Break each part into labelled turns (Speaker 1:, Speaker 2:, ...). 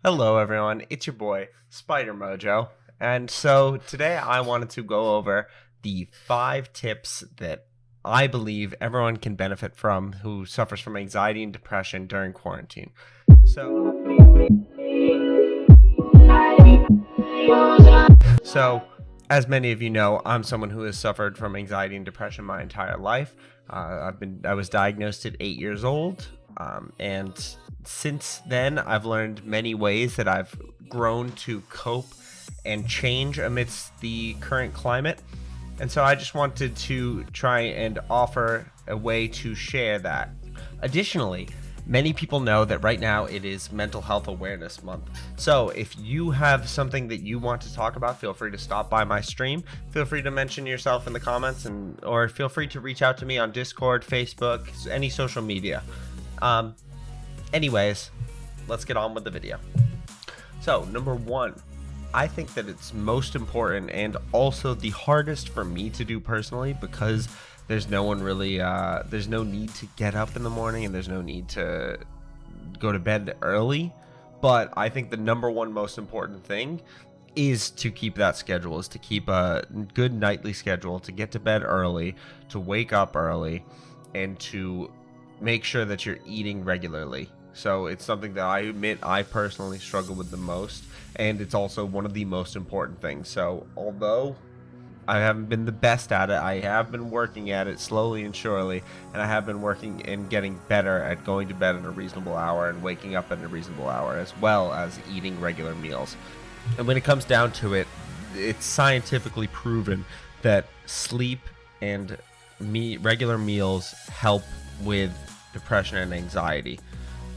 Speaker 1: Hello, everyone. It's your boy, Spidermojo. And so today I wanted to go over the 5 tips that I believe everyone can benefit from who suffers from anxiety and depression during quarantine. So, so, as many of you know, I'm someone who has suffered from anxiety and depression my entire life. I was diagnosed at 8 years old, and since then, I've learned many ways that I've grown to cope and change amidst the current climate. And so I just wanted to try and offer a way to share that. Additionally, many people know that right now it is Mental Health Awareness Month. So if you have something that you want to talk about, feel free to stop by my stream. Feel free to mention yourself in the comments, or feel free to reach out to me on Discord, Facebook, any social media. Anyways, let's get on with the video. So, number 1, I think that it's most important and also the hardest for me to do personally because there's no one really, there's no need to get up in the morning and there's no need to go to bed early. But I think the number 1 most important thing is to keep that schedule, is to keep a good nightly schedule, to get to bed early, to wake up early, and to make sure that you're eating regularly. So it's something that I admit I personally struggle with the most, and it's also one of the most important things. So although I haven't been the best at it, I have been working at it slowly and surely, and I have been working and getting better at going to bed at a reasonable hour and waking up at a reasonable hour, as well as eating regular meals. And when it comes down to it, it's scientifically proven that sleep and regular meals help with depression and anxiety.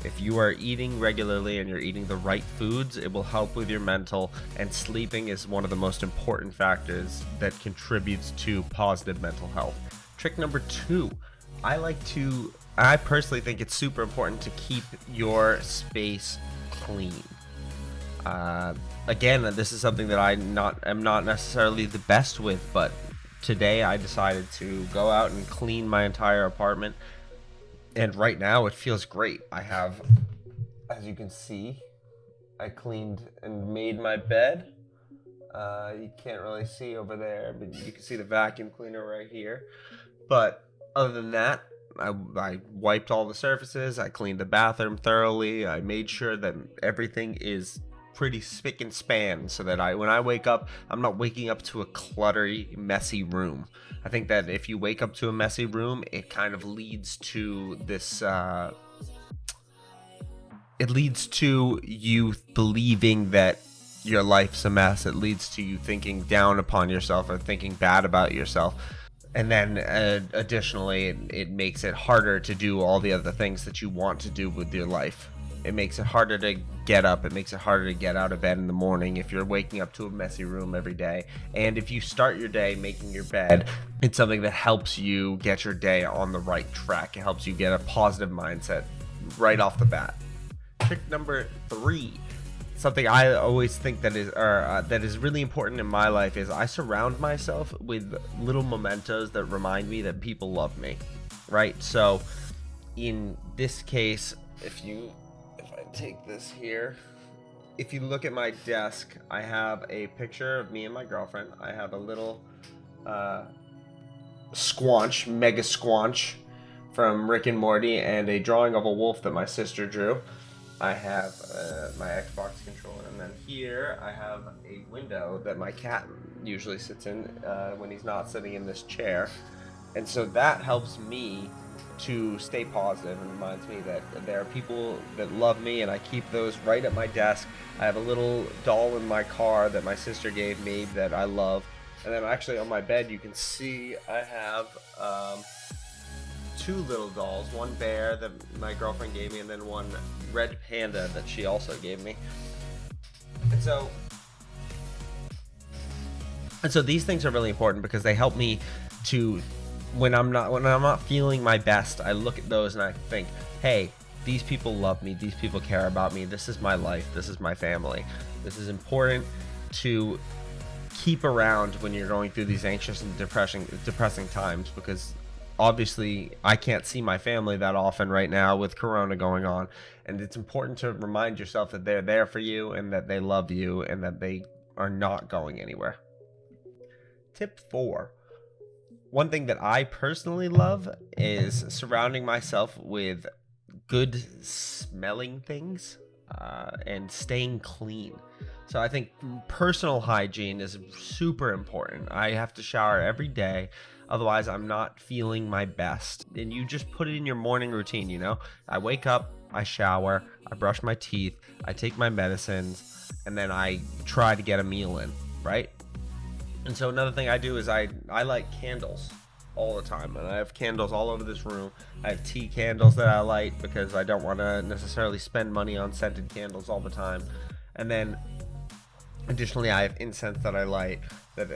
Speaker 1: If you are eating regularly and you're eating the right foods, it will help with your mental, and sleeping is one of the most important factors that contributes to positive mental health. Trick number 2, I personally think it's super important to keep your space clean. Again, this is something that I'm not necessarily the best with, but today I decided to go out and clean my entire apartment. And right now it feels great. I have, as you can see, I cleaned and made my bed. You can't really see over there, but you can see the vacuum cleaner right here. But other than that, I wiped all the surfaces. I cleaned the bathroom thoroughly. I made sure that everything is pretty spick and span so that when I wake up, I'm not waking up to a cluttery, messy room. I think that if you wake up to a messy room, it kind of leads to this, it leads to you believing that your life's a mess. It leads to you thinking down upon yourself or thinking bad about yourself. And then additionally, it makes it harder to do all the other things that you want to do with your life. It makes it harder to get up. It makes it harder to get out of bed in the morning if you're waking up to a messy room every day. And if you start your day making your bed, it's something that helps you get your day on the right track. It helps you get a positive mindset right off the bat. Trick number 3, something I always think that is really important in my life, is I surround myself with little mementos that remind me that people love me, right? So in this case, if I take this here, if you look at my desk, I have a picture of me and my girlfriend. I have a little squanch, mega squanch from Rick and Morty, and a drawing of a wolf that my sister drew. I have my Xbox controller, and then here I have a window that my cat usually sits in when he's not sitting in this chair. And so that helps me to stay positive and reminds me that there are people that love me, and I keep those right at my desk. I have a little doll in my car that my sister gave me that I love. And then actually on my bed you can see I have 2 little dolls, one bear that my girlfriend gave me, and then one red panda that she also gave me. And so these things are really important because they help me to, when I'm not feeling my best, I look at those and I think, hey, these people love me, these people care about me, this is my life, this is my family. This is important to keep around when you're going through these anxious and depressing times, because obviously I can't see my family that often right now with Corona going on. And it's important to remind yourself that they're there for you and that they love you and that they are not going anywhere. Tip 4. One thing that I personally love is surrounding myself with good smelling things and staying clean. So I think personal hygiene is super important. I have to shower every day. Otherwise, I'm not feeling my best. And you just put it in your morning routine, you know? I wake up, I shower, I brush my teeth, I take my medicines, and then I try to get a meal in, right? And so another thing I do is I light candles all the time, and I have candles all over this room. I have tea candles that I light because I don't want to necessarily spend money on scented candles all the time. And then additionally, I have incense that I light that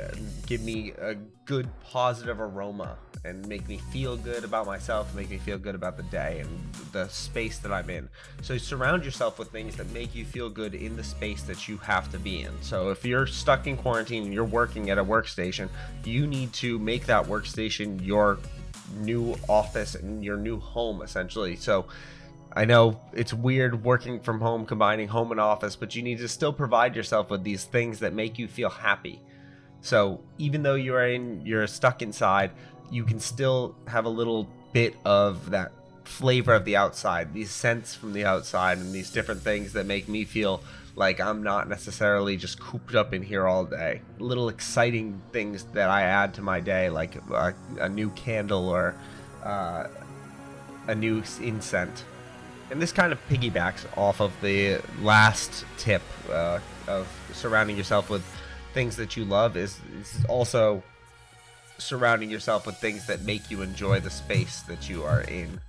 Speaker 1: give me a good positive aroma and make me feel good about myself, make me feel good about the day and the space that I'm in. So surround yourself with things that make you feel good in the space that you have to be in. So if you're stuck in quarantine and you're working at a workstation, you need to make that workstation your new office and your new home, essentially. So I know it's weird working from home, combining home and office, but you need to still provide yourself with these things that make you feel happy. So even though you're stuck inside, you can still have a little bit of that flavor of the outside, these scents from the outside, and these different things that make me feel like I'm not necessarily just cooped up in here all day. Little exciting things that I add to my day, like a new candle or a new incense. And this kind of piggybacks off of the last tip of surrounding yourself with things that you love is also surrounding yourself with things that make you enjoy the space that you are in.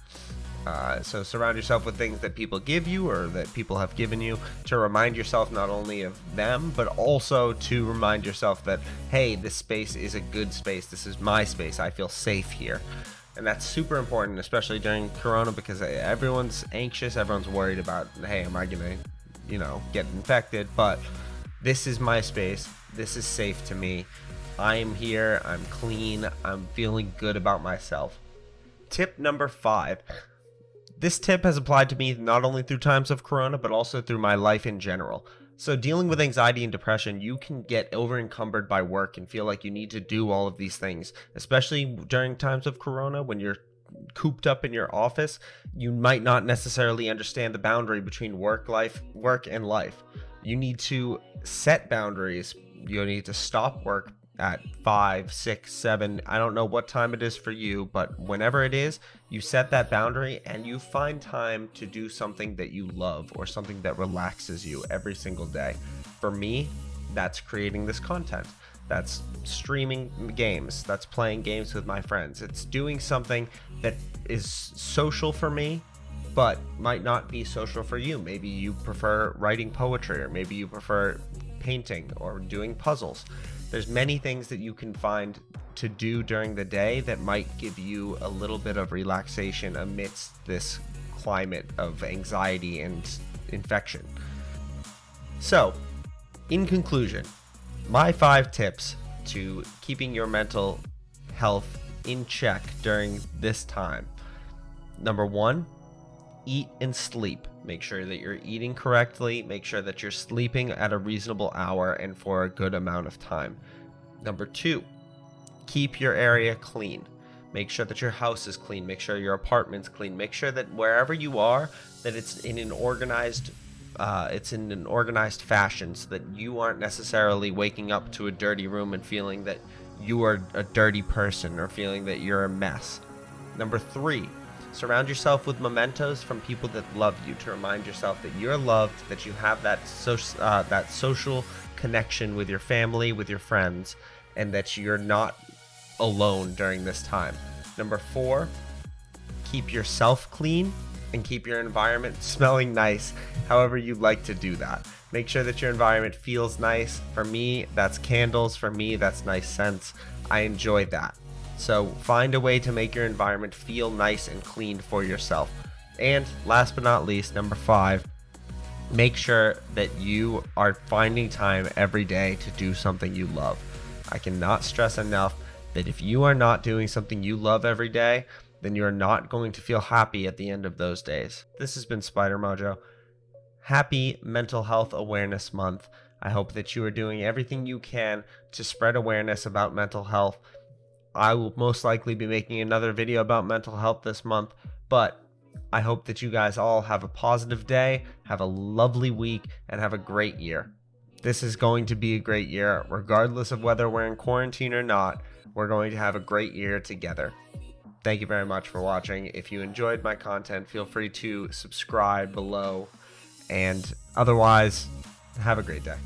Speaker 1: So surround yourself with things that people give you or that people have given you to remind yourself not only of them, but also to remind yourself that, hey, this space is a good space. This is my space. I feel safe here. And that's super important, especially during Corona, because everyone's anxious. Everyone's worried about, hey, am I going to, get infected? But this is my space. This is safe to me. I'm here. I'm clean. I'm feeling good about myself. Tip number 5. This tip has applied to me not only through times of Corona, but also through my life in general. So dealing with anxiety and depression, you can get over encumbered by work and feel like you need to do all of these things, especially during times of Corona when you're cooped up in your office. You might not necessarily understand the boundary between work and life. You need to set boundaries. You need to stop work at 5, 6, 7. I don't know what time it is for you, but whenever it is, you set that boundary and you find time to do something that you love or something that relaxes you every single day. For me, that's creating this content. That's streaming games. That's playing games with my friends. It's doing something that is social for me, but might not be social for you. Maybe you prefer writing poetry, or maybe you prefer painting or doing puzzles. There's many things that you can find to do during the day that might give you a little bit of relaxation amidst this climate of anxiety and infection. So, in conclusion, my 5 tips to keeping your mental health in check during this time. Number 1, eat and sleep. Make sure that you're eating correctly. Make sure that you're sleeping at a reasonable hour and for a good amount of time. Number 2, keep your area clean. Make sure that your house is clean. Make sure your apartment's clean. Make sure that wherever you are, that it's in an organized fashion, so that you aren't necessarily waking up to a dirty room and feeling that you are a dirty person or feeling that you're a mess. Number 3, surround yourself with mementos from people that love you, to remind yourself that you're loved, that you have that social connection with your family, with your friends, and that you're not alone during this time. Number 4, keep yourself clean and keep your environment smelling nice, however you like to do that. Make sure that your environment feels nice. For me, that's candles. For me, that's nice scents. I enjoy that. So find a way to make your environment feel nice and clean for yourself. And last but not least, number 5, make sure that you are finding time every day to do something you love. I cannot stress enough that if you are not doing something you love every day, then you're not going to feel happy at the end of those days. This has been Spidermojo. Happy Mental Health Awareness Month. I hope that you are doing everything you can to spread awareness about mental health. I will most likely be making another video about mental health this month, but I hope that you guys all have a positive day, have a lovely week, and have a great year. This is going to be a great year, regardless of whether we're in quarantine or not. We're going to have a great year together. Thank you very much for watching. If you enjoyed my content, feel free to subscribe below. And otherwise, have a great day.